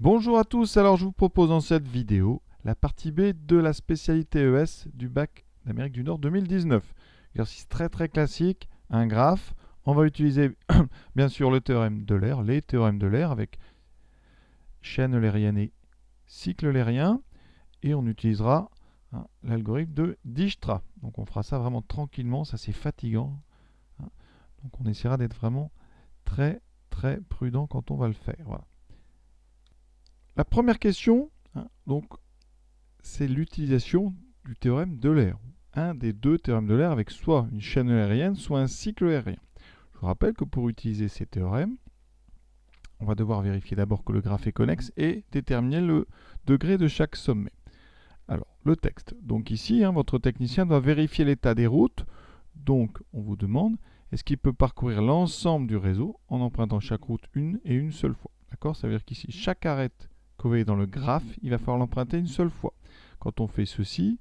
Bonjour à tous, alors je vous propose dans cette vidéo la partie B de la spécialité ES du bac d'Amérique du Nord 2019. Exercice très classique, un graphe. On va utiliser bien sûr le théorème d'Euler, les théorèmes d'Euler avec chaîne eulérienne et cycle eulérien. Et on utilisera l'algorithme de Dijkstra. Donc on fera ça vraiment tranquillement, ça c'est fatigant. Donc on essaiera d'être vraiment très prudent quand on va le faire. Voilà. La première question, donc c'est l'utilisation du théorème d'Euler. Un des deux théorèmes d'Euler avec soit une chaîne eulérienne, soit un cycle eulérien. Je vous rappelle que pour utiliser ces théorèmes, on va devoir vérifier d'abord que le graphe est connexe et déterminer le degré de chaque sommet. Alors, le texte. Donc ici, votre technicien doit vérifier l'état des routes. Donc, on vous demande, est-ce qu'il peut parcourir l'ensemble du réseau en empruntant chaque route une et une seule fois. D'accord? Ça veut dire qu'ici, chaque arête que vous voyez dans le graphe, il va falloir l'emprunter une seule fois. Quand on fait ceci,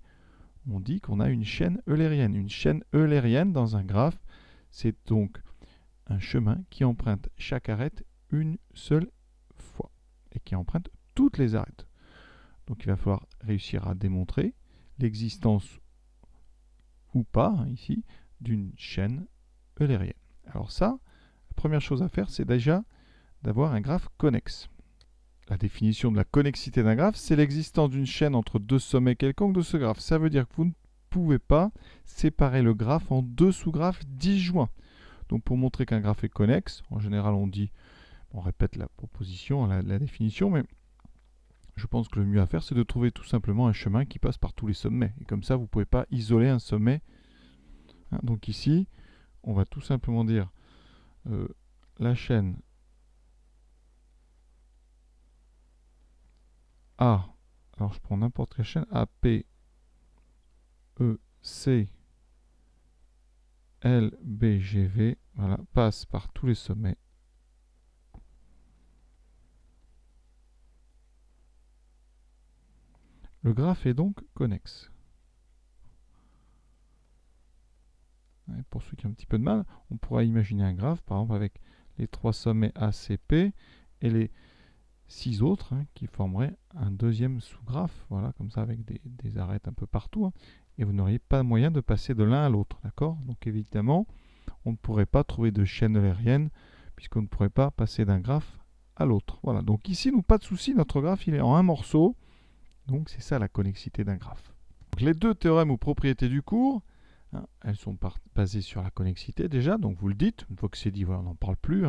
on dit qu'on a une chaîne eulérienne. Une chaîne eulérienne dans un graphe, c'est donc un chemin qui emprunte chaque arête une seule fois et qui emprunte toutes les arêtes. Donc il va falloir réussir à démontrer l'existence ou pas, ici, d'une chaîne eulérienne. Alors ça, la première chose à faire, c'est déjà d'avoir un graphe connexe. La définition de la connexité d'un graphe, c'est l'existence d'une chaîne entre deux sommets quelconques de ce graphe. Ça veut dire que vous ne pouvez pas séparer le graphe en deux sous-graphes disjoints. Donc pour montrer qu'un graphe est connexe, en général on répète la proposition, la définition, mais je pense que le mieux à faire, c'est de trouver tout simplement un chemin qui passe par tous les sommets. Et comme ça, vous ne pouvez pas isoler un sommet. Donc ici, on va tout simplement dire la chaîne A, alors je prends n'importe quelle chaîne, A, P, E, C, L, B, G, V, voilà, passe par tous les sommets. Le graphe est donc connexe. Et pour ceux qui ont un petit peu de mal, on pourra imaginer un graphe, par exemple, avec les trois sommets A, C, P et les 6 autres qui formeraient un deuxième sous-graphe, voilà, comme ça, avec des arêtes un peu partout. Et vous n'auriez pas moyen de passer de l'un à l'autre, d'accord? Donc évidemment, on ne pourrait pas trouver de chaîne eulérienne, puisqu'on ne pourrait pas passer d'un graphe à l'autre. Voilà, donc ici, nous, pas de souci, notre graphe, il est en un morceau. Donc c'est ça la connexité d'un graphe. Donc, les deux théorèmes ou propriétés du cours, elles sont basées sur la connexité déjà, donc vous le dites, une fois que c'est dit, voilà, on n'en parle plus.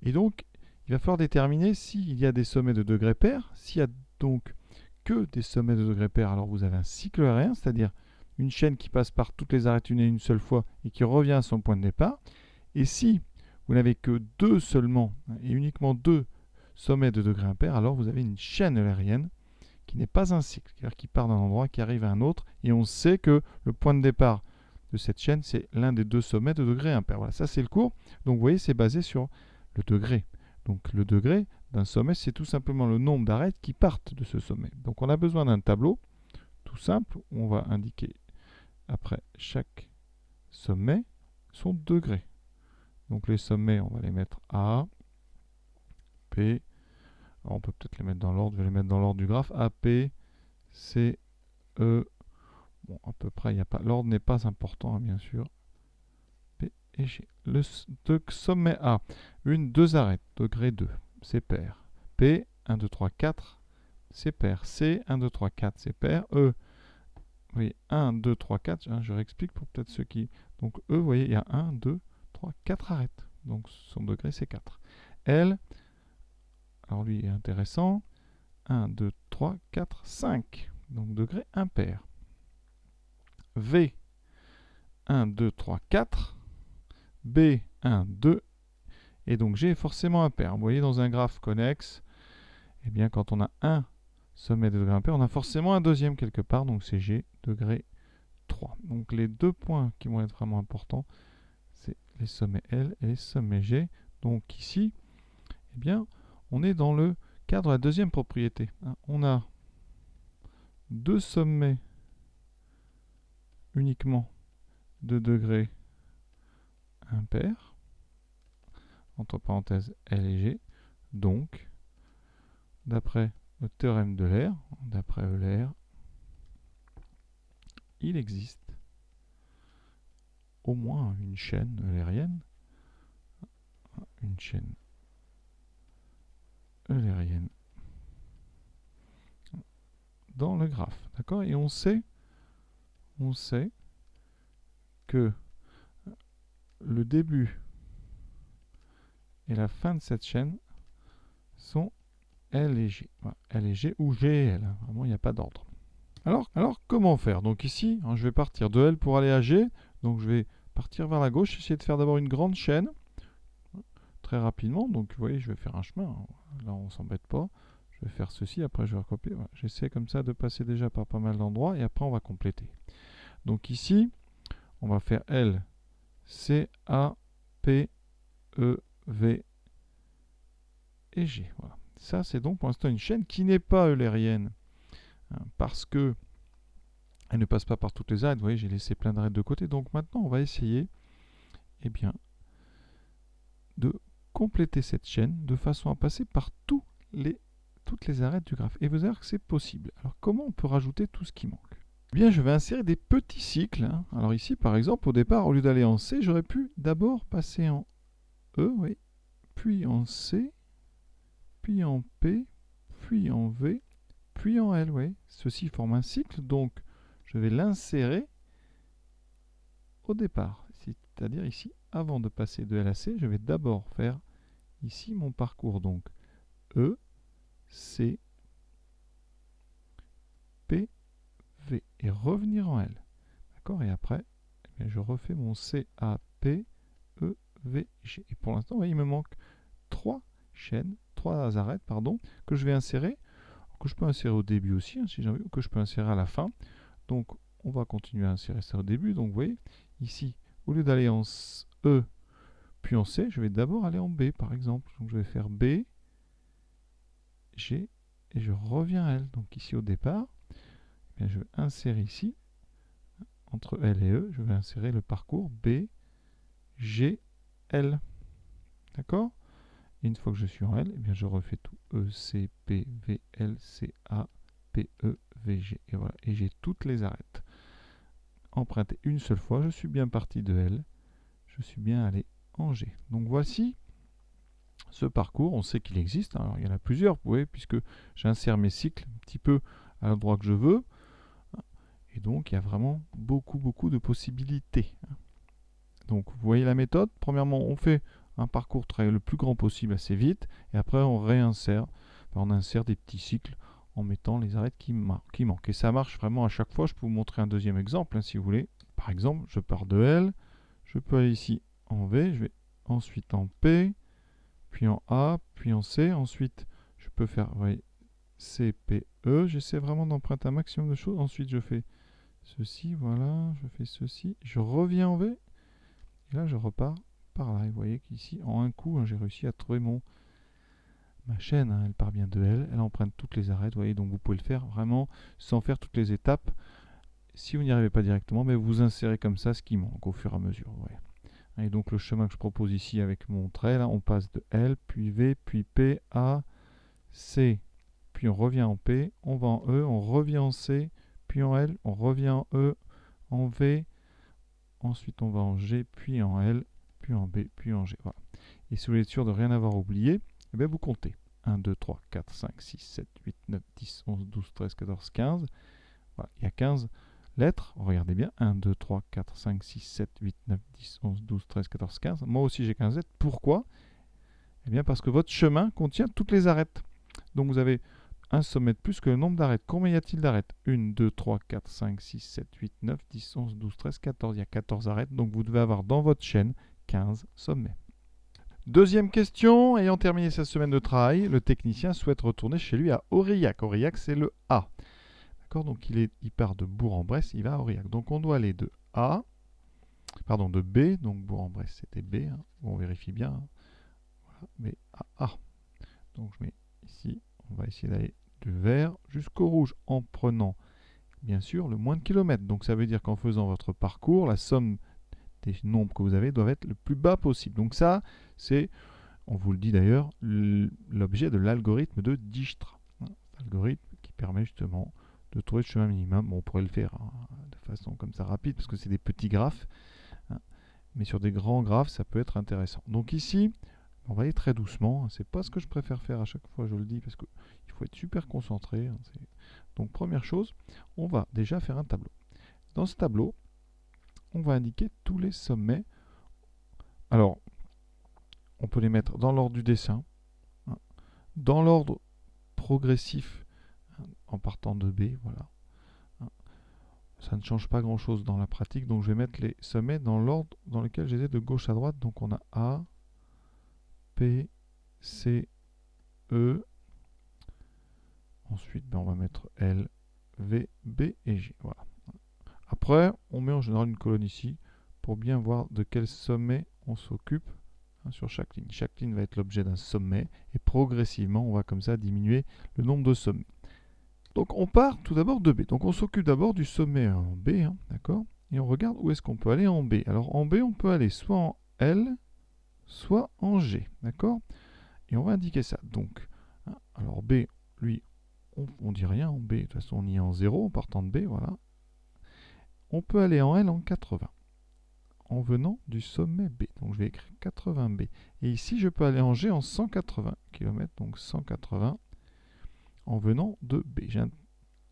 Et donc, il va falloir déterminer s'il y a des sommets de degrés pairs. S'il y a donc que des sommets de degrés pairs, alors vous avez un cycle eulérien, c'est-à-dire une chaîne qui passe par toutes les arêtes une seule fois et qui revient à son point de départ. Et si vous n'avez que deux seulement, et uniquement deux sommets de degrés impairs, alors vous avez une chaîne eulérienne qui n'est pas un cycle, c'est-à-dire qui part d'un endroit, qui arrive à un autre, et on sait que le point de départ de cette chaîne, c'est l'un des deux sommets de degrés impairs. Voilà, ça c'est le cours. Donc vous voyez, c'est basé sur le degré. Donc le degré d'un sommet, c'est tout simplement le nombre d'arêtes qui partent de ce sommet. Donc on a besoin d'un tableau tout simple où on va indiquer après chaque sommet son degré. Donc les sommets, on va les mettre A, P. Alors on peut peut-être les mettre dans l'ordre. Je vais les mettre dans l'ordre du graphe. A, P, C, E. Bon, à peu près, il n'y a pas. L'ordre n'est pas important, bien sûr. P et G. Le sommet A. Une, deux arêtes. Degré 2. C'est pair. P, 1, 2, 3, 4. C'est pair. C, 1, 2, 3, 4. C'est pair. E. Oui, 1, 2, 3, 4. Je réexplique pour peut-être ceux qui. Donc E, vous voyez, il y a 1, 2, 3, 4 arêtes. Donc son degré, c'est 4. L, alors lui est intéressant. 1, 2, 3, 4, 5. Donc degré impair. V, 1, 2, 3, 4. B, 1, 2. Et donc G est forcément impair. Vous voyez, dans un graphe connexe, eh bien, quand on a un sommet de degré impair, on a forcément un deuxième quelque part. Donc c'est G, degré 3. Donc les deux points qui vont être vraiment importants, c'est les sommets L et les sommets G. Donc ici, eh bien, on est dans le cadre de la deuxième propriété. On a deux sommets uniquement de degré impair, entre parenthèses L et G. Donc, d'après le théorème d'Euler, d'après Euler, il existe au moins une chaîne eulérienne, dans le graphe, d'accord? Et on sait que le début et la fin de cette chaîne sont L et G. Voilà, L et G ou G et L. Vraiment, il n'y a pas d'ordre. Alors, comment faire? Donc ici, hein, je vais partir de L pour aller à G. Donc je vais partir vers la gauche, essayer de faire d'abord une grande chaîne très rapidement. Donc vous voyez, je vais faire un chemin. Là, on ne s'embête pas. Je vais faire ceci, après je vais recopier. Voilà. J'essaie comme ça de passer déjà par pas mal d'endroits et après on va compléter. Donc ici, on va faire L, C, A, P, E, V et G. Voilà. Ça, c'est donc pour l'instant une chaîne qui n'est pas eulérienne, hein, parce que elle ne passe pas par toutes les arêtes. Vous voyez, j'ai laissé plein d'arêtes de côté. Donc maintenant, on va essayer de compléter cette chaîne de façon à passer par toutes les arêtes du graphe. Et vous allez voir que c'est possible. Alors comment on peut rajouter tout ce qui manque? Eh bien, je vais insérer des petits cycles. Hein. Alors ici, par exemple, au départ, au lieu d'aller en C, j'aurais pu d'abord passer en E, oui, puis en C, puis en P, puis en V, puis en L. Oui. Ceci forme un cycle, donc je vais l'insérer au départ. C'est-à-dire ici, avant de passer de L à C, je vais d'abord faire ici mon parcours. Donc E, C, P, V et revenir en L. D'accord? Et après, eh bien, je refais mon C, A, P, E, V, G. Et pour l'instant, il me manque trois arêtes, que je vais insérer, que je peux insérer au début aussi, hein, si j'ai envie, ou que je peux insérer à la fin. Donc, on va continuer à insérer ça au début. Donc, vous voyez, ici, au lieu d'aller en E, puis en C, je vais d'abord aller en B, par exemple. Donc, je vais faire B, G, et je reviens à L. Donc, ici, au départ, eh bien, je vais insérer ici, entre L et E, je vais insérer le parcours B, G, L. D'accord? Et une fois que je suis en L, eh bien, je refais tout. E, C, P, V, L, C, A, P, E, V, G. Et voilà. Et j'ai toutes les arêtes. Emprunté une seule fois, je suis bien parti de L. Je suis bien allé en G. Donc voici ce parcours. On sait qu'il existe. Alors, il y en a plusieurs, vous voyez, puisque j'insère mes cycles un petit peu à l'endroit que je veux. Et donc, il y a vraiment beaucoup de possibilités. Donc, vous voyez la méthode. Premièrement, on fait un parcours le plus grand possible assez vite. Et après, on réinsère. On insère des petits cycles en mettant les arêtes qui manquent. Et ça marche vraiment à chaque fois. Je peux vous montrer un deuxième exemple, hein, si vous voulez. Par exemple, je pars de L. Je peux aller ici en V. Je vais ensuite en P. Puis en A. Puis en C. Ensuite, je peux faire, vous voyez, C, P, E. J'essaie vraiment d'emprunter un maximum de choses. Ensuite, je fais ceci, voilà, je fais ceci, je reviens en V, et là je repars par là. Et vous voyez qu'ici, en un coup, hein, j'ai réussi à trouver ma chaîne, hein, elle part bien de L, elle emprunte toutes les arêtes, vous voyez, donc vous pouvez le faire vraiment sans faire toutes les étapes. Si vous n'y arrivez pas directement, mais vous insérez comme ça ce qui manque au fur et à mesure. Ouais. Et donc le chemin que je propose ici avec mon trait, là, on passe de L, puis V, puis P, A, C, puis on revient en P, on va en E, on revient en C, puis en L, on revient en E, en V, ensuite on va en G, puis en L, puis en B, puis en G. Voilà. Et si vous êtes sûr de rien avoir oublié, eh bien vous comptez. 1, 2, 3, 4, 5, 6, 7, 8, 9, 10, 11, 12, 13, 14, 15. Voilà. Il y a 15 lettres. Regardez bien. 1, 2, 3, 4, 5, 6, 7, 8, 9, 10, 11, 12, 13, 14, 15. Moi aussi j'ai 15 lettres. Pourquoi? Eh bien parce que votre chemin contient toutes les arêtes. Donc vous avez un sommet de plus que le nombre d'arêtes. Combien y a-t-il d'arêtes? 1, 2, 3, 4, 5, 6, 7, 8, 9, 10, 11, 12, 13, 14. Il y a 14 arêtes. Donc vous devez avoir dans votre chaîne 15 sommets. Deuxième question. Ayant terminé sa semaine de travail, le technicien souhaite retourner chez lui à Aurillac. Aurillac, c'est le A. D'accord? Donc il part de Bourg-en-Bresse, il va à Aurillac. Donc on doit aller de B. Donc Bourg-en-Bresse, c'était B. Hein. On vérifie bien. Hein. Voilà, B, A. Donc je mets ici, on va essayer d'aller du vert jusqu'au rouge en prenant bien sûr le moins de kilomètres. Donc ça veut dire qu'en faisant votre parcours, la somme des nombres que vous avez doit être le plus bas possible. Donc ça, c'est, On vous le dit d'ailleurs, l'objet de l'algorithme de Dijkstra. L'algorithme qui permet justement de trouver le chemin minimum. Bon, on pourrait le faire de façon comme ça rapide, parce que c'est des petits graphes. Mais sur des grands graphes, ça peut être intéressant. Donc ici, on va aller très doucement. C'est pas ce que je préfère faire à chaque fois, je le dis, parce qu'il faut être super concentré. Donc première chose, on va déjà faire un tableau. Dans ce tableau, on va indiquer tous les sommets. Alors, on peut les mettre dans l'ordre du dessin, dans l'ordre progressif, en partant de B, voilà. Ça ne change pas grand chose dans la pratique, donc je vais mettre les sommets dans l'ordre dans lequel j'étais de gauche à droite. Donc on a A, P, C, E. Ensuite, on va mettre L, V, B et G. Voilà. Après, on met en général une colonne ici pour bien voir de quel sommet on s'occupe sur chaque ligne. Chaque ligne va être l'objet d'un sommet et progressivement, on va comme ça diminuer le nombre de sommets. Donc on part tout d'abord de B. Donc on s'occupe d'abord du sommet en B, d'accord? Et on regarde où est-ce qu'on peut aller en B. Alors en B, on peut aller soit en L, soit en G, d'accord? Et on va indiquer ça. Donc, alors B, lui, on dit rien en B. De toute façon, on y est en 0 en partant de B, voilà. On peut aller en L en 80 en venant du sommet B. Donc je vais écrire 80B. Et ici, je peux aller en G en 180 km, donc 180 en venant de B.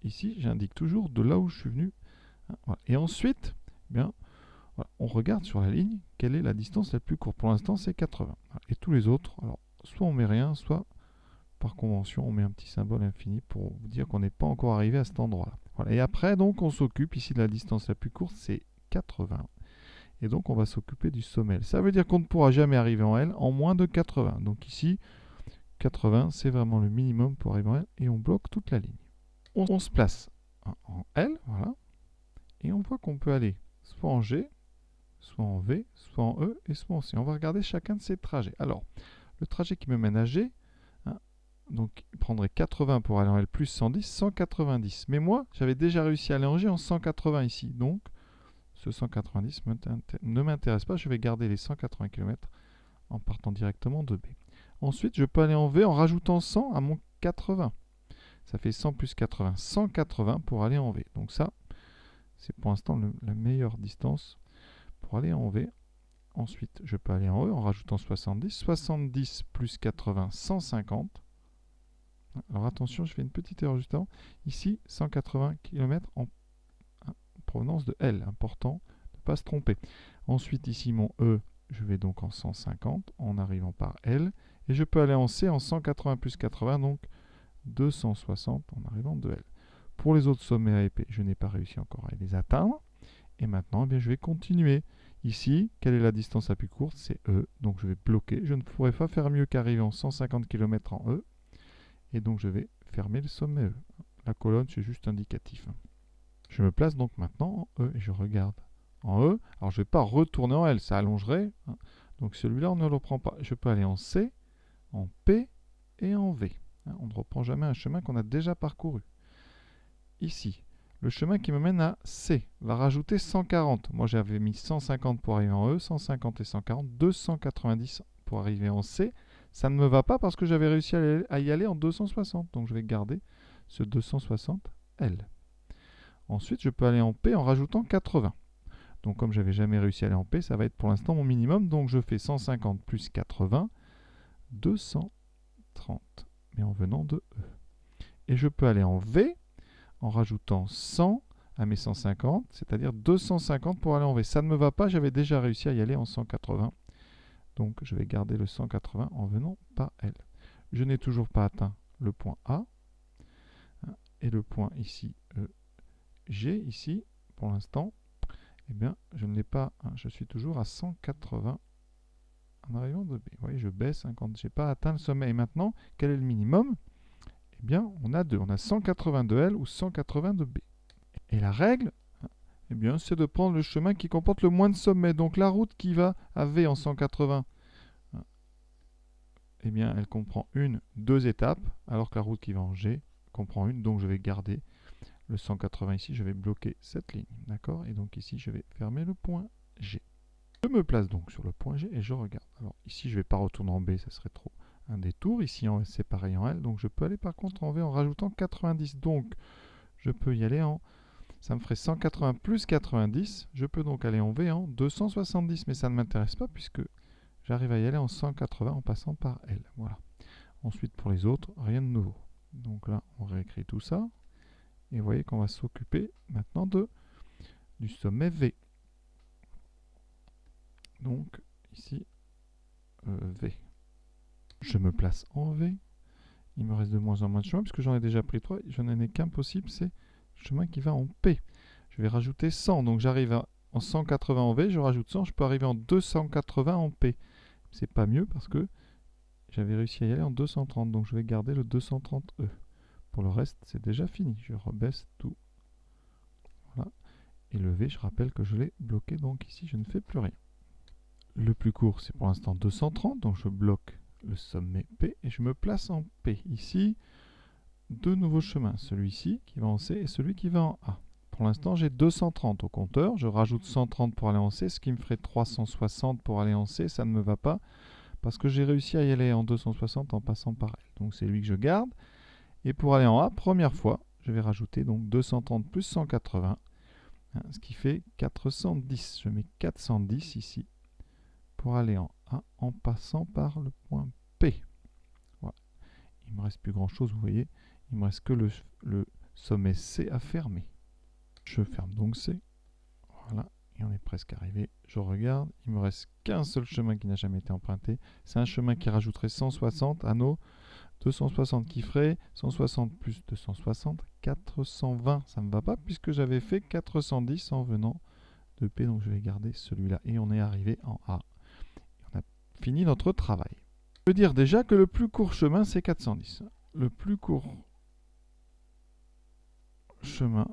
Ici, j'indique toujours de là où je suis venu. Voilà. Et ensuite, bien, voilà, on regarde sur la ligne quelle est la distance la plus courte. Pour l'instant, c'est 80. Voilà. Et tous les autres, alors, soit on met rien, soit par convention, on met un petit symbole infini pour vous dire qu'on n'est pas encore arrivé à cet endroit-là. Voilà. Et après, donc, on s'occupe ici de la distance la plus courte, c'est 80. Et donc, on va s'occuper du sommet L. Ça veut dire qu'on ne pourra jamais arriver en L en moins de 80. Donc ici, 80, c'est vraiment le minimum pour arriver en L. Et on bloque toute la ligne. On se place en L, voilà. Et on voit qu'on peut aller soit en G, soit en V, soit en E et soit en C. On va regarder chacun de ces trajets. Alors, le trajet qui me mène à G, donc il prendrait 80 pour aller en L plus 110, 190. Mais moi, j'avais déjà réussi à aller en G en 180 ici. Donc, ce 190 ne m'intéresse pas. Je vais garder les 180 km en partant directement de B. Ensuite, je peux aller en V en rajoutant 100 à mon 80. Ça fait 100 plus 80, 180 pour aller en V. Donc ça, c'est pour l'instant la meilleure distance pour aller en V. Ensuite, je peux aller en E en rajoutant 70. 70 plus 80, 150. Alors attention, je fais une petite erreur juste avant. Ici, 180 km en provenance de L. Important de ne pas se tromper. Ensuite, ici, mon E, je vais donc en 150 en arrivant par L. Et je peux aller en C en 180 plus 80, donc 260 en arrivant de L. Pour les autres sommets A et P, je n'ai pas réussi encore à les atteindre. Et maintenant, eh bien, je vais continuer. Ici, quelle est la distance la plus courte? C'est E. Donc je vais bloquer. Je ne pourrais pas faire mieux qu'arriver en 150 km en E. Et donc je vais fermer le sommet E. La colonne, c'est juste indicatif. Je me place donc maintenant en E et je regarde en E. Alors je ne vais pas retourner en L, ça allongerait. Donc celui-là, on ne le reprend pas. Je peux aller en C, en P et en V. On ne reprend jamais un chemin qu'on a déjà parcouru. Ici, le chemin qui me mène à C va rajouter 140. Moi, j'avais mis 150 pour arriver en E, 150 et 140, 290 pour arriver en C. Ça ne me va pas parce que j'avais réussi à y aller en 260. Donc, je vais garder ce 260 L. Ensuite, je peux aller en P en rajoutant 80. Donc, comme j'avais jamais réussi à aller en P, ça va être pour l'instant mon minimum. Donc, je fais 150 plus 80, 230, mais en venant de E. Et je peux aller en V en rajoutant 100 à mes 150, c'est-à-dire 250 pour aller en V. Ça ne me va pas, j'avais déjà réussi à y aller en 180. Donc je vais garder le 180 en venant par L. Je n'ai toujours pas atteint le point A. Et le point ici, G, ici, pour l'instant, eh bien, je ne l'ai pas. Je suis toujours à 180 en arrivant de B. Vous voyez, je baisse quand je n'ai pas atteint le sommet. Et maintenant, quel est le minimum? Eh bien, on a deux. On a 180 de L ou 180 de B. Et la règle, eh bien, c'est de prendre le chemin qui comporte le moins de sommets. Donc la route qui va à V en 180, eh bien, elle comprend deux étapes, alors que la route qui va en G comprend une. Donc je vais garder le 180 ici, je vais bloquer cette ligne. D'accord? Et donc ici, je vais fermer le point G. Je me place donc sur le point G et je regarde. Alors ici, je ne vais pas retourner en B, ça serait trop un détour. Ici, c'est pareil en L, donc je peux aller par contre en V en rajoutant 90. Donc, je peux y aller en... Ça me ferait 180 plus 90. Je peux donc aller en V en 270, mais ça ne m'intéresse pas puisque j'arrive à y aller en 180 en passant par L. Voilà. Ensuite, pour les autres, rien de nouveau. Donc là, on réécrit tout ça. Et vous voyez qu'on va s'occuper maintenant du sommet V. Donc, ici, V. Je me place en V. Il me reste de moins en moins de chemin, puisque j'en ai déjà pris 3. Je n'en ai qu'un possible, c'est le chemin qui va en P. Je vais rajouter 100. Donc j'arrive en 180 en V, je rajoute 100, je peux arriver en 280 en P. C'est pas mieux parce que j'avais réussi à y aller en 230. Donc je vais garder le 230E. Pour le reste, c'est déjà fini. Je rebaisse tout. Voilà. Et le V, je rappelle que je l'ai bloqué. Donc ici, je ne fais plus rien. Le plus court, c'est pour l'instant 230. Donc je bloque le sommet P et je me place en P. Ici, deux nouveaux chemins. Celui-ci qui va en C et celui qui va en A. Pour l'instant, j'ai 230 au compteur. Je rajoute 130 pour aller en C, ce qui me ferait 360 pour aller en C. Ça ne me va pas parce que j'ai réussi à y aller en 260 en passant par L. Donc c'est lui que je garde. Et pour aller en A, première fois, je vais rajouter donc 230 plus 180, ce qui fait 410. Je mets 410 ici pour aller en A en passant par le point P. Voilà. Il ne me reste plus grand chose, vous voyez. Il me reste que le sommet C à fermer. Je ferme donc C. Voilà. Et on est presque arrivé. Je regarde. Il me reste qu'un seul chemin qui n'a jamais été emprunté. C'est un chemin qui rajouterait 160 à nos 260 qui ferait 160 plus 260, 420. Ça ne me va pas puisque j'avais fait 410 en venant de P. Donc je vais garder celui-là. Et on est arrivé en A. On a fini notre travail. Je veux dire déjà que le plus court chemin, c'est 410. Le plus court chemin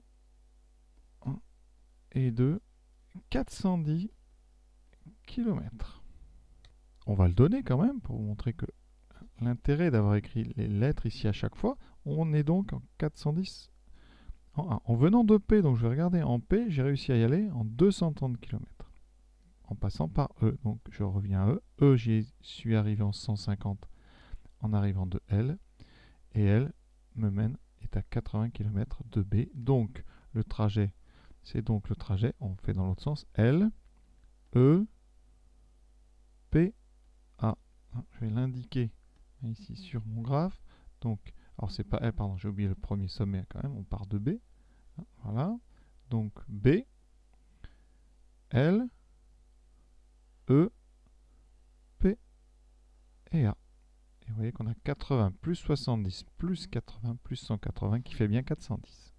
est de 410 km. On va le donner quand même pour vous montrer que l'intérêt d'avoir écrit les lettres ici à chaque fois. On est donc en 410 en A. En venant de P, donc je vais regarder en P, j'ai réussi à y aller en 230 km. En passant par E. Donc je reviens à E. E, j'y suis arrivé en 150 en arrivant de L. Et L me mène, est à 80 km de B. Donc le trajet, c'est donc le trajet, on fait dans l'autre sens, L, E, P, A. Je vais l'indiquer ici sur mon graphe. Donc, alors c'est pas L, pardon, j'ai oublié le premier sommet quand même, on part de B. Voilà. Donc B, L, E, P et A. Et vous voyez qu'on a 80 plus 70 plus 80 plus 180 qui fait bien 410.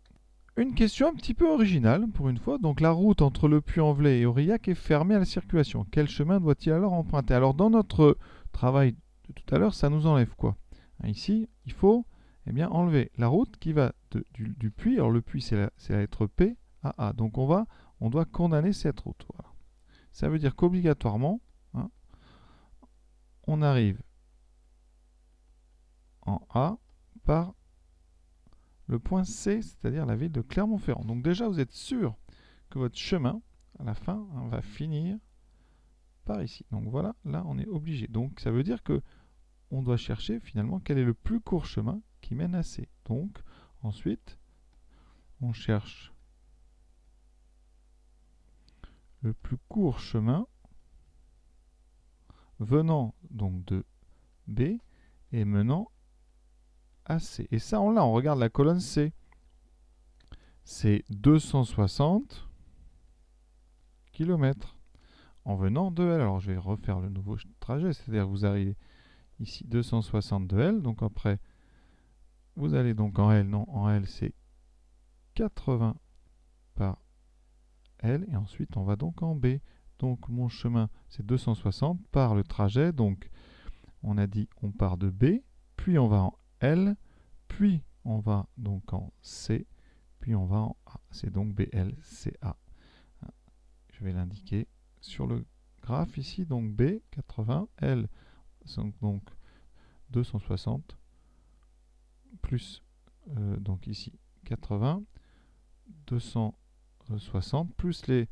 Une question un petit peu originale pour une fois. Donc la route entre le Puy-en-Velay et Aurillac est fermée à la circulation. Quel chemin doit-il alors emprunter? Alors dans notre travail de tout à l'heure, ça nous enlève quoi? Ici, il faut enlever la route qui va du Puy. Alors le Puy, c'est la lettre P à A. Donc on doit condamner cette route. Voilà. Ça veut dire qu'obligatoirement, on arrive en A par le point C, c'est-à-dire la ville de Clermont-Ferrand. Donc déjà, vous êtes sûr que votre chemin, à la fin, va finir par ici. Donc voilà, là, on est obligé. Donc ça veut dire que on doit chercher finalement quel est le plus court chemin qui mène à C. Donc ensuite, on cherche le plus court chemin venant donc de B et menant à C. Et ça, on regarde la colonne C. C'est 260 km en venant de L. Alors je vais refaire le nouveau trajet, c'est-à-dire vous arrivez ici 260 de L, donc après vous allez donc en L, non, en L c'est 80 par L, et ensuite on va donc en B. Donc mon chemin c'est 260 par le trajet, donc on a dit on part de B, puis on va en L, puis on va donc en C, puis on va en A. C'est donc BLCA. Je vais l'indiquer sur le graphe ici, donc B, 80, L, donc 260, plus, donc ici, 80, 260, plus les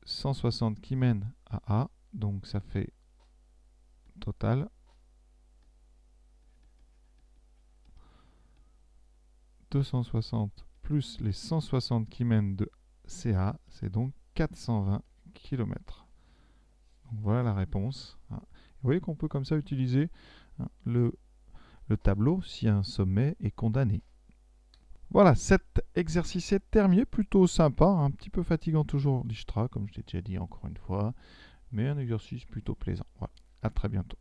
160 qui mènent à A, donc ça fait total 260 plus les 160 qui mènent de CA, c'est donc 420 km. Donc voilà la réponse. Vous voyez qu'on peut comme ça utiliser le tableau si un sommet est condamné. Voilà, cet exercice est terminé, plutôt sympa, un petit peu fatigant toujours l'Ishtra, comme je l'ai déjà dit encore une fois, mais un exercice plutôt plaisant. Voilà, à très bientôt.